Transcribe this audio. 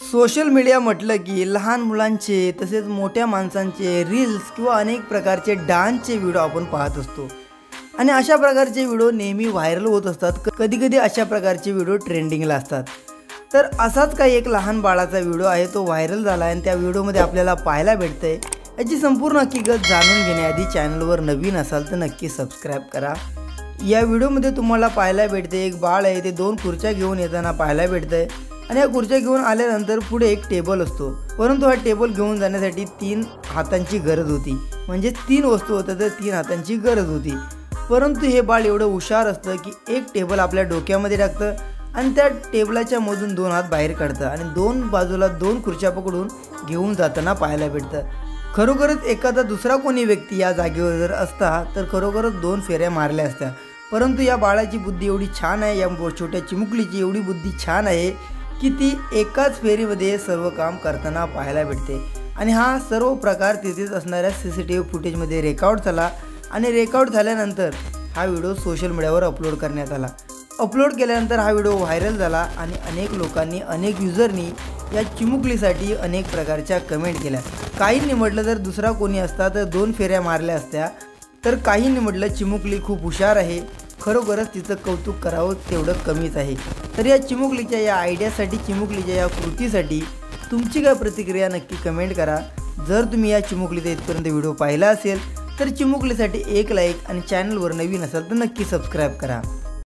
Social media म्हटलं की लहान मुलांचे तसेच मोठ्या माणसांचे रील्स किंवा अनेक प्रकारचे डान्सचे व्हिडिओ आपण पाहत असतो आणि अशा प्रकारचे व्हिडिओ नेहमी व्हायरल होत असतात। कधी कधी अशा प्रकारचे व्हिडिओ ट्रेंडिंगला असतात। तर असाच काही एक लहान बाळाचा व्हिडिओ आहे, तो व्हायरल झाला आणि त्या व्हिडिओमध्ये आपल्याला पाहायला भेटतंय। याची संपूर्ण हकीकत जाणून घेण्याआधी चॅनलवर नवीन असाल तर नक्की सबस्क्राइब करा। या व्हिडिओमध्ये तुम्हाला पाहायला भेटते एक बाळ आहे, ते दोन खुर्च्या घेऊन येताना पाहायला भेटतंय आणि या खुर्च्या घेऊन आल्यानंतर पुढे एक टेबल असतो, परंतु हा टेबल घेऊन जाण्यासाठी 3 हातांची गरज होती। म्हणजे 3 वस्तू होत्या तर 3 हातांची गरज होती। परंतु हे बाळ एवढं हुशार असतं की एक टेबल आपल्या डोक्यामध्ये टाकतं आणि त्या टेबलाच्या मधून 2 हात बाहेर काढतं आणि 2 बाजूला 2 खुर्च्या पकडून घेऊन जाताना पाहायला भेटतं। खरोखरच एखादा दुसरा कोणी व्यक्ती या जागेवर जर असता तर खरोखरच 2 फेऱ्या मारल्या असत्या। परंतु या बाळाची बुद्धी एवढी छान आहे, या छोट्या चिमुकलीची एवढी बुद्धी छान आहे की ती एकाच फेरीमध्ये सर्व काम करताना पाहायला भेटते। आणि हा सर्व प्रकार तिथेच असणाऱ्या CCTV फुटेजमध्ये रेकॉर्ड झाला आणि रेकॉर्ड झाल्यानंतर हा व्हिडिओ सोशल मीडियावर अपलोड करण्यात आला। अपलोड केल्यानंतर हा व्हिडिओ व्हायरल झाला आणि अनेक लोकांनी, अनेक युजरनी या चिमुकलीसाठी अनेक प्रकारच्या कमेंट केल्या। काहींनी म्हटलं जर दुसरा कोणी असता तर 2 फेऱ्या मारल्या असत्या, तर काहींनी म्हटलं चिमुकली खूप हुशार आहे, खरोखरच तिचं कौतुक करावं तेवढं कमीच आहे। तर या चिमुकलीच्या या आयडियासाठी, चिमुकलीच्या या कृतीसाठी तुमची काय प्रतिक्रिया नक्की कमेंट करा। जर तुम्ही या चिमुकलीचा इथपर्यंत व्हिडिओ पाहिला असेल तर चिमुकलीसाठी एक लाईक आणि चॅनलवर नवीन असाल तर नक्की सबस्क्राइब करा।